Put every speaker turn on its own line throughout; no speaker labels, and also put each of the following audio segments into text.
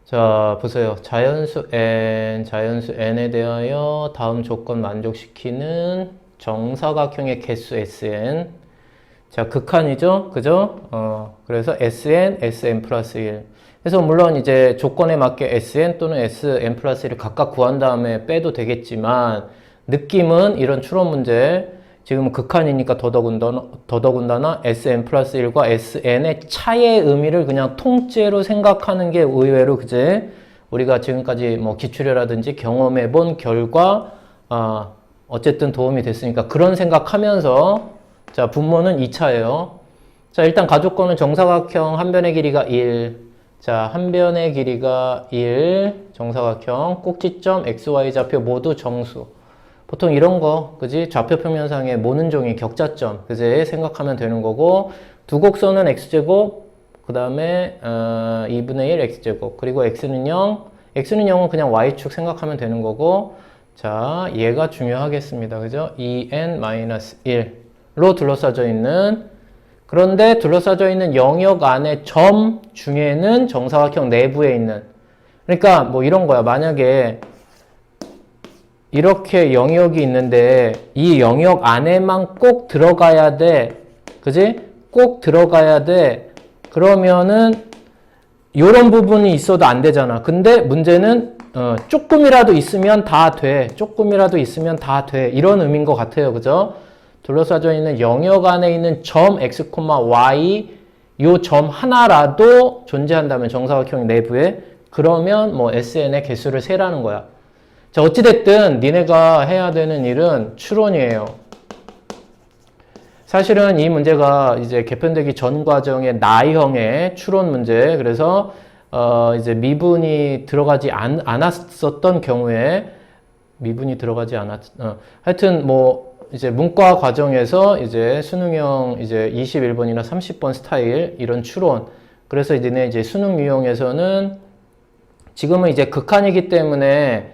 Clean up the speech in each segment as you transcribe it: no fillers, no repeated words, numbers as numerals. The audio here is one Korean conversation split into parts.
자, 보세요. 자연수 n에 대하여 다음 조건 만족시키는 정사각형의 개수 Sn. 자, 극한이죠? 그죠? 그래서 Sn, Sn 플러스 1. 그래서 물론 이제 조건에 맞게 Sn 또는 Sn 플러스 1을 각각 구한 다음에 빼도 되겠지만, 느낌은 이런 추론 문제, 지금은 극한이니까 더더군다나 Sn 플러스 1과 Sn의 차이의 의미를 그냥 통째로 생각하는 게 의외로 그제 우리가 지금까지 뭐 기출이라든지 경험해 본 결과 어쨌든 도움이 됐으니까 그런 생각하면서 자, 분모는 2차예요. 자, 일단 가족권은 정사각형 한 변의 길이가 1. 자, 한 변의 길이가 1. 정사각형 꼭지점 XY 좌표 모두 정수. 보통 이런 거, 그지? 좌표 평면상의 모는 종이 격자점, 그지? 생각하면 되는 거고, 두 곡선은 x제곱, 그 다음에 2분의 1 x제곱, 그리고 x는 0, x는 0은 그냥 y축 생각하면 되는 거고, 자, 얘가 중요하겠습니다. 그죠? 2n-1로 둘러싸져 있는, 그런데 둘러싸져 있는 영역 안의 점 중에는 정사각형 내부에 있는, 그러니까 뭐 이런 거야. 만약에 이렇게 영역이 있는데 이 영역 안에만 꼭 들어가야 돼. 그지? 꼭 들어가야 돼. 그러면은 요런 부분이 있어도 안 되잖아. 근데 문제는 조금이라도 있으면 다 돼. 조금이라도 있으면 다 돼. 이런 의미인 것 같아요. 그죠? 둘러싸져 있는 영역 안에 있는 점 x, y 요 점 하나라도 존재한다면 정사각형 내부에 그러면 뭐 SN의 개수를 세라는 거야. 자, 어찌됐든 니네가 해야 되는 일은 추론이에요. 사실은 이 문제가 이제 개편되기 전 과정의 나형의 추론 문제. 그래서 이제 미분이 들어가지 않았었던 경우에 하여튼 뭐 이제 문과 과정에서 이제 수능형 이제 21번이나 30번 스타일 이런 추론. 그래서 니네 이제 수능 유형에서는 지금은 이제 극한이기 때문에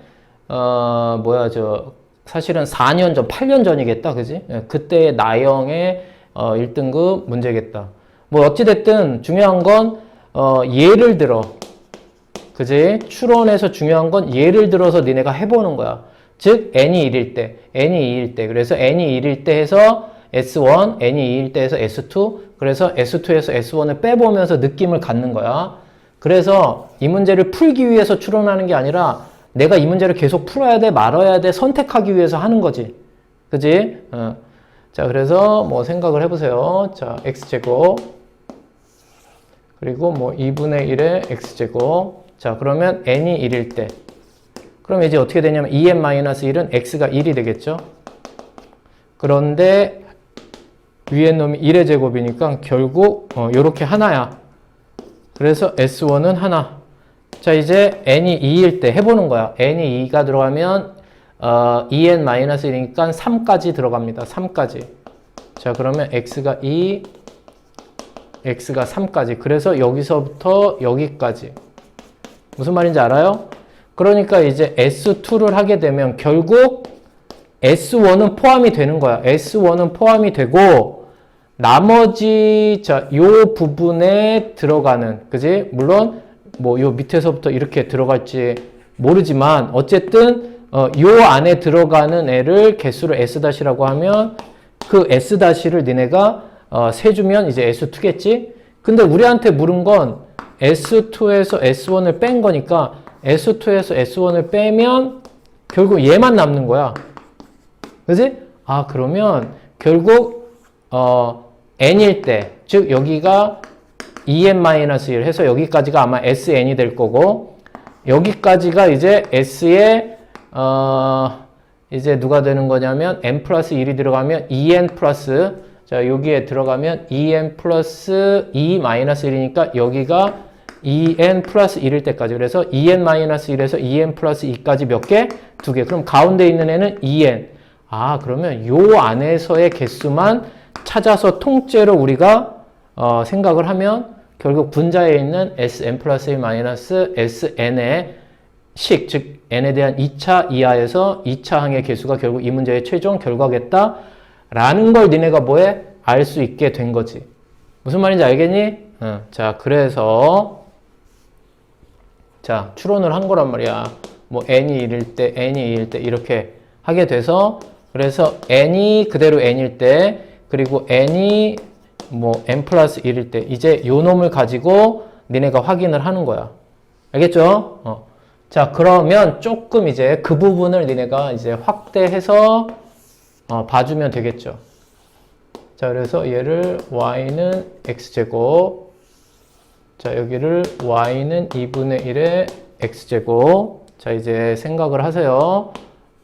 사실은 4년 전, 8년 전이겠다, 그지? 그때의 나형의 1등급 문제겠다. 뭐, 어찌됐든 중요한 건, 예를 들어, 그지? 추론에서 중요한 건 예를 들어서 니네가 해보는 거야. 즉, n이 1일 때, n이 2일 때, 그래서 n이 1일 때 해서 S1, n이 2일 때 해서 S2, 그래서 S2에서 S1을 빼보면서 느낌을 갖는 거야. 그래서 이 문제를 풀기 위해서 추론하는 게 아니라 내가 이 문제를 계속 풀어야 돼, 말아야 돼, 선택하기 위해서 하는 거지. 그지? 자, 그래서 뭐 생각을 해보세요. 자, x제곱. 그리고 뭐 2분의 1의 x제곱. 자, 그러면 n이 1일 때. 그럼 이제 어떻게 되냐면 2n-1은 x가 1이 되겠죠? 그런데 위에 놈이 1의 제곱이니까 결국 요렇게 하나야. 그래서 s1은 하나. 자, 이제 n이 2일 때 해보는 거야. n이 2가 들어가면 2n-1이니까 3까지 들어갑니다. 3까지. 자, 그러면 x가 2, x가 3까지. 그래서 여기서부터 여기까지. 무슨 말인지 알아요? 그러니까 이제 S2를 하게 되면 결국 S1은 포함이 되는 거야. S1은 포함이 되고 나머지 요 부분에 들어가는, 그지? 물론 뭐 요 밑에서부터 이렇게 들어갈지 모르지만 어쨌든 요 안에 들어가는 애를 개수를 S-라고 하면 그 S-를 니네가 세주면 이제 S2겠지? 근데 우리한테 물은 건 S2에서 S1을 뺀 거니까 S2에서 S1을 빼면 결국 얘만 남는 거야. 그지? 아, 그러면 결국 n일 때, 즉 여기가 2n-1 해서 여기까지가 아마 sn이 될 거고 여기까지가 이제 s의 이제 누가 되는 거냐면 n 플러스 1이 들어가면 2n 플러스, 자, 여기에 들어가면 2n 플러스 2-1이니까 여기가 2n 플러스 1일 때까지. 그래서 2n-1에서 2n 플러스 2까지 몇 개? 2개. 그럼 가운데 있는 애는 2n. 아, 그러면 요 안에서의 개수만 찾아서 통째로 우리가 생각을 하면 결국 분자에 있는 Sn 플러스 1 마이너스 Sn의 식, 즉 n에 대한 2차 이하에서 2차 항의 개수가 결국 이 문제의 최종 결과겠다 라는 걸 니네가 뭐해? 알 수 있게 된 거지. 무슨 말인지 알겠니? 자, 그래서 자, 추론을 한 거란 말이야. 뭐 n이 1일 때, n이 2일 때 이렇게 하게 돼서 그래서 n이 그대로 n일 때 그리고 n이 뭐 n 플러스 1일 때 이제 요 놈을 가지고 니네가 확인을 하는 거야. 알겠죠? 자, 그러면 조금 이제 그 부분을 니네가 이제 확대해서 봐주면 되겠죠. 자, 그래서 얘를 y는 x제곱, 자, 여기를 y는 2분의 1의 x제곱. 자, 이제 생각을 하세요.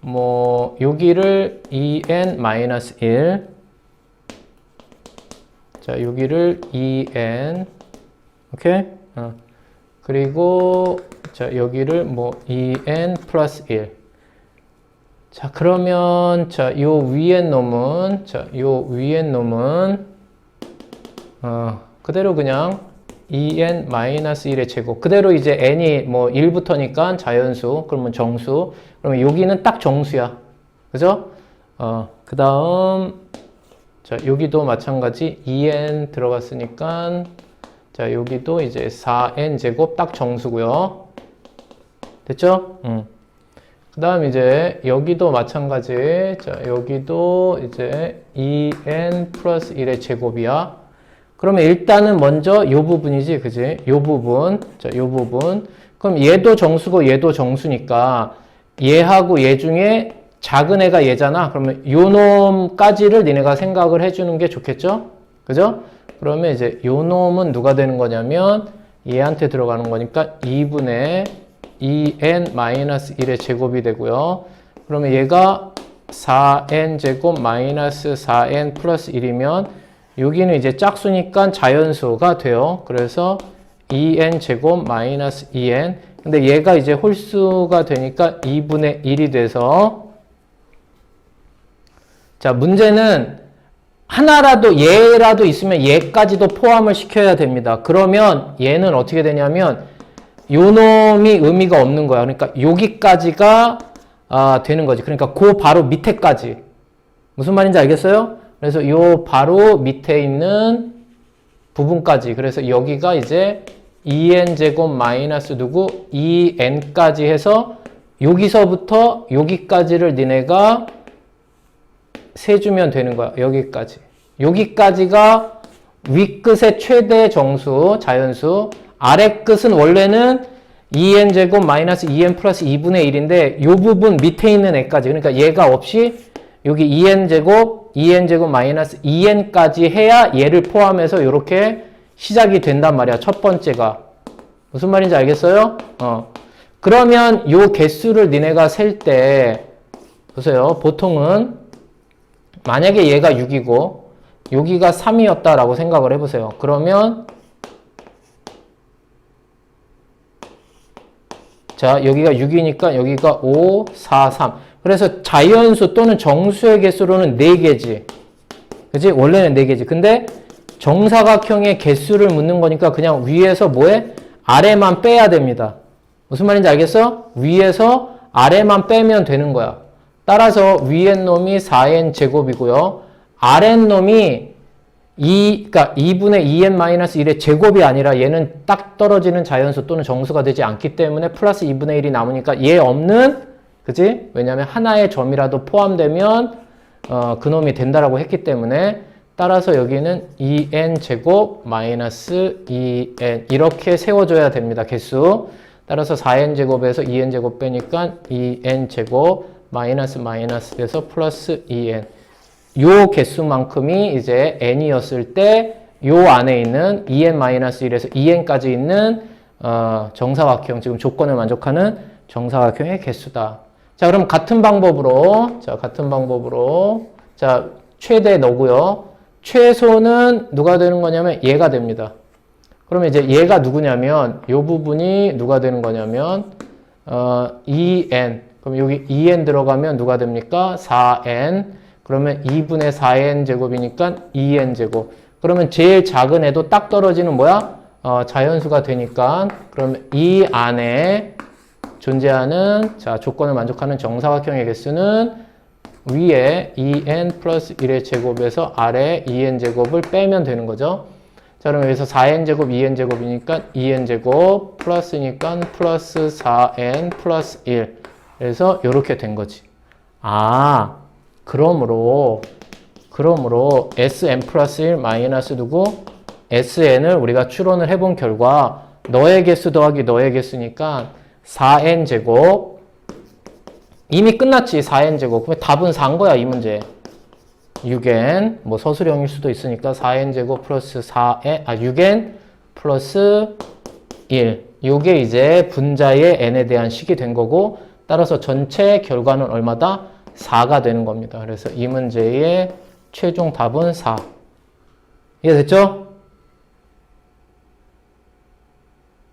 뭐 여기를 2n-1, 자, 여기를 2n, 오케이? 그리고 자, 여기를 뭐 2n 플러스 1. 자, 그러면 자, 요 위에 놈은 그대로 그냥 2n-1의 제곱. 그대로 이제 n이 뭐 1부터니까 자연수, 그러면 정수. 그러면 여기는 딱 정수야. 그죠? 그 다음, 자, 여기도 마찬가지 2n 들어갔으니까, 자, 여기도 이제 4n 제곱 딱 정수고요. 됐죠? 그 다음 이제 여기도 마찬가지. 자, 여기도 이제 2n 플러스 1의 제곱이야. 그러면 일단은 먼저 요 부분이지, 그지? 요 부분. 자, 요 부분. 그럼 얘도 정수고 얘도 정수니까 얘하고 얘 중에 작은 애가 얘잖아. 그러면 요 놈까지를 니네가 생각을 해주는 게 좋겠죠? 그죠? 그러면 이제 요 놈은 누가 되는 거냐면 얘한테 들어가는 거니까 2분의 2n-1의 제곱이 되고요. 그러면 얘가 4n 제곱 마이너스 4n 플러스 1이면 여기는 이제 짝수니까 자연수가 돼요. 그래서 2n 제곱 마이너스 2n. 근데 얘가 이제 홀수가 되니까 2분의 1이 돼서, 자, 문제는 하나라도 얘라도 있으면 얘까지도 포함을 시켜야 됩니다. 그러면 얘는 어떻게 되냐면 요 놈이 의미가 없는 거야. 그러니까 여기까지가 되는 거지. 그러니까 그 바로 밑에까지. 무슨 말인지 알겠어요? 그래서 요 바로 밑에 있는 부분까지. 그래서 여기가 이제 2n 제곱 마이너스 누구 2n까지 해서 여기서부터 여기까지를 니네가 세주면 되는 거야. 여기까지. 여기까지가 윗끝의 최대 정수, 자연수. 아래 끝은 원래는 2n 제곱 마이너스 2n 플러스 2분의 1인데 요 부분 밑에 있는 애까지. 그러니까 얘가 없이 여기 2n 제곱 마이너스 2n까지 해야 얘를 포함해서 이렇게 시작이 된단 말이야. 첫 번째가. 무슨 말인지 알겠어요? 그러면 요 개수를 니네가 셀 때 보세요. 보통은 만약에 얘가 6이고 여기가 3이었다라고 생각을 해보세요. 그러면 자, 여기가 6이니까 여기가 5, 4, 3. 그래서 자연수 또는 정수의 개수로는 4개지. 그치? 원래는 4개지. 근데 정사각형의 개수를 묻는 거니까 그냥 위에서 뭐해? 아래만 빼야 됩니다. 무슨 말인지 알겠어? 위에서 아래만 빼면 되는 거야. 따라서 위에 놈이 4n 제곱이고요. 아래 놈이 그러니까 2분의 2n-1의 제곱이 아니라 얘는 딱 떨어지는 자연수 또는 정수가 되지 않기 때문에 플러스 2분의 1이 남으니까 얘 없는, 그지? 왜냐면 하나의 점이라도 포함되면 그놈이 된다라고 했기 때문에 따라서 여기는 2n 제곱 마이너스 2n 이렇게 세워줘야 됩니다. 개수. 따라서 4n 제곱에서 2n 제곱 빼니까 2n 제곱 마이너스 돼서 플러스 2n. 요 개수만큼이 이제 n이었을 때 요 안에 있는 2n-1에서 2n까지 있는 정사각형, 지금 조건을 만족하는 정사각형의 개수다. 자, 그럼 같은 방법으로 자, 최대 넣고요. 최소는 누가 되는 거냐면 얘가 됩니다. 그러면 이제 얘가 누구냐면 요 부분이 누가 되는 거냐면 2n. 그럼 여기 2n 들어가면 누가 됩니까? 4n. 그러면 2분의 4n 제곱이니까 2n 제곱. 그러면 제일 작은 애도 딱 떨어지는 뭐야? 자연수가 되니까. 그러면 이 안에 존재하는, 자, 조건을 만족하는 정사각형의 개수는 위에 2n 플러스 1의 제곱에서 아래 2n 제곱을 빼면 되는 거죠. 자, 그럼 여기서 4n제곱, 2n제곱이니까 2n제곱 플러스니까 플러스 4n 플러스 1. 그래서 이렇게 된 거지. 아, 그러므로 sn 플러스 1 마이너스 누구? sn을 우리가 추론을 해본 결과 너의 개수 더하기 너의 개수니까 4n제곱 이미 끝났지 4n제곱. 그럼 답은 4인 거야 이 문제. 6n 뭐 서술형일 수도 있으니까 4n제곱 플러스 6n 플러스 1. 요게 이제 분자의 n에 대한 식이 된 거고 따라서 전체 결과는 얼마다? 4가 되는 겁니다. 그래서 이 문제의 최종 답은 4. 이해됐죠?